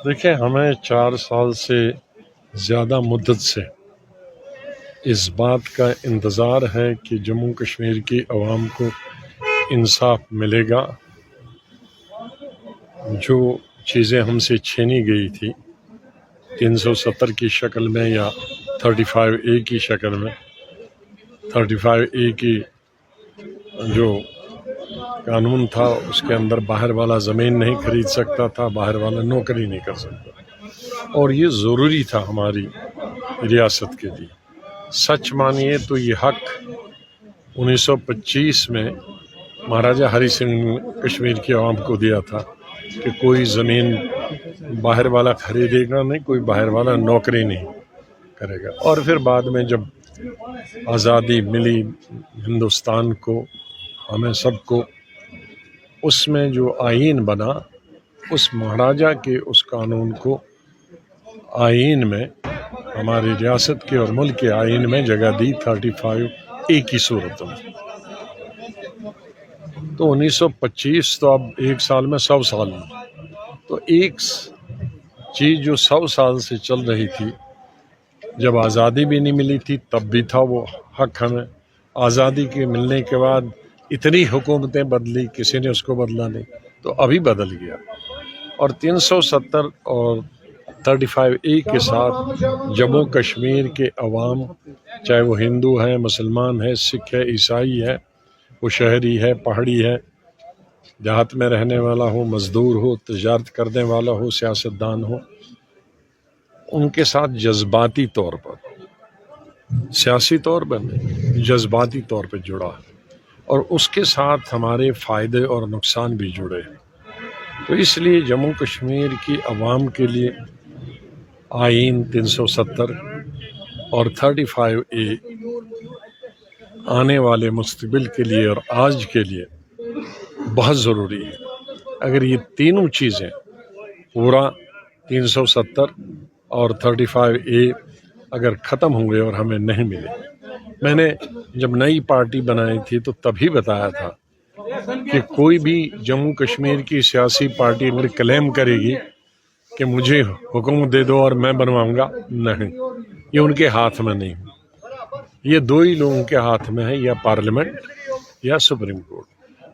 دیکھیں، ہمیں 4 سال سے زیادہ مدت سے اس بات کا انتظار ہے کہ جموں کشمیر کی عوام کو انصاف ملے گا. جو چیزیں ہم سے چھینی گئی تھی 370 کی شکل میں یا 35A کی شکل میں، 35A کی جو قانون تھا اس کے اندر باہر والا زمین نہیں خرید سکتا تھا، باہر والا نوکری نہیں کر سکتا، اور یہ ضروری تھا ہماری ریاست کے لیے. سچ مانیے تو یہ حق 1925 میں مہاراجہ ہری سنگھ نے کشمیر کی عوام کو دیا تھا کہ کوئی زمین باہر والا خریدے گا نہیں، کوئی باہر والا نوکری نہیں کرے گا. اور پھر بعد میں جب آزادی ملی ہندوستان کو، ہمیں سب کو، اس میں جو آئین بنا، اس مہاراجہ کے اس قانون کو آئین میں، ہماری ریاست کے اور ملک کے آئین میں جگہ دی 35A کی صورت میں. تو 1925 تو اب 1 سال میں 100 سال میں، تو ایک چیز جو 100 سال سے چل رہی تھی، جب آزادی بھی نہیں ملی تھی تب بھی تھا وہ حق ہمیں. آزادی کے ملنے کے بعد اتنی حکومتیں بدلی، کسی نے اس کو بدلا نہیں، تو ابھی بدل گیا. اور 370 اور 35A کے ساتھ جموں کشمیر کے عوام، چاہے وہ ہندو ہیں، مسلمان ہیں، سکھ ہے، عیسائی ہے، وہ شہری ہے، پہاڑی ہے، دیہات میں رہنے والا ہو، مزدور ہو، تجارت کرنے والا ہو، سیاستدان ہو، ان کے ساتھ جذباتی طور پر، سیاسی طور پر نہیں، جذباتی طور پہ جڑا ہے، اور اس کے ساتھ ہمارے فائدے اور نقصان بھی جڑے ہیں. تو اس لیے جموں کشمیر کی عوام کے لیے آئین 370 اور 35A آنے والے مستقبل کے لیے اور آج کے لیے بہت ضروری ہے. اگر یہ تینوں چیزیں پورا 370 اور 35A اگر ختم ہوئے اور ہمیں نہیں ملے، میں نے جب نئی پارٹی بنائی تھی تو تبھی بتایا تھا کہ کوئی بھی جموں کشمیر کی سیاسی پارٹی اگر کلیم کرے گی کہ مجھے حکومت دے دو اور میں بنواؤں گا، نہیں، یہ ان کے ہاتھ میں نہیں. یہ دو ہی لوگوں کے ہاتھ میں ہے، یا پارلیمنٹ یا سپریم کورٹ.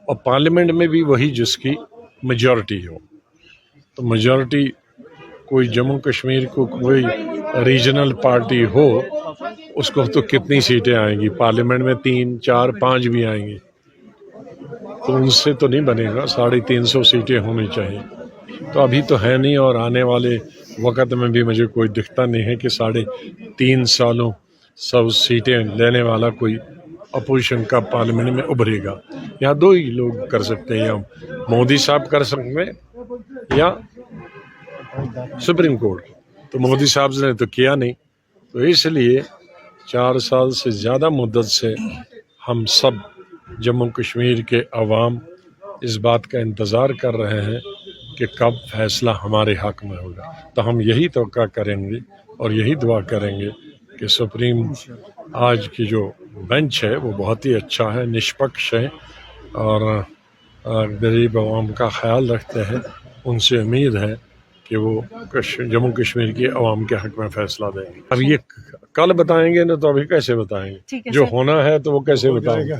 اور پارلیمنٹ میں بھی وہی جس کی میجورٹی ہو. تو میجورٹی کوئی جموں کشمیر کو کوئی ریجنل پارٹی ہو، اس کو تو کتنی سیٹیں آئیں گی؟ پارلیمنٹ میں 3، 4، 5 بھی آئیں گی، تو ان سے تو نہیں بنے گا. 350 سیٹیں ہونی چاہیے. تو ابھی تو ہے نہیں، اور آنے والے وقت میں بھی مجھے کوئی دکھتا نہیں ہے کہ 3.5 سالوں 100 سیٹیں لینے والا کوئی اپوزیشن کا پارلیمنٹ میں ابھرے گا. یہاں دو ہی لوگ کر سکتے ہیں، یا مودی صاحب کر سکتے ہیں یا سپریم کورٹ. تو مودی صاحب نے تو کیا نہیں. تو اس لیے 4 سال سے زیادہ مدت سے ہم سب جموں کشمیر کے عوام اس بات کا انتظار کر رہے ہیں کہ کب فیصلہ ہمارے حق میں ہوگا. تو ہم یہی توقع کریں گے اور یہی دعا کریں گے کہ سپریم آج کی جو بینچ ہے وہ بہت ہی اچھا ہے، نشپکش ہے، اور غریب عوام کا خیال رکھتے ہیں. ان سے امید ہے کہ وہ جموں کشمیر کی عوام کے حق میں فیصلہ دیں گے. اب یہ کل بتائیں گے نا، تو ابھی کیسے بتائیں گے؟ جو ہونا ہے تو وہ کیسے بتائیں گے؟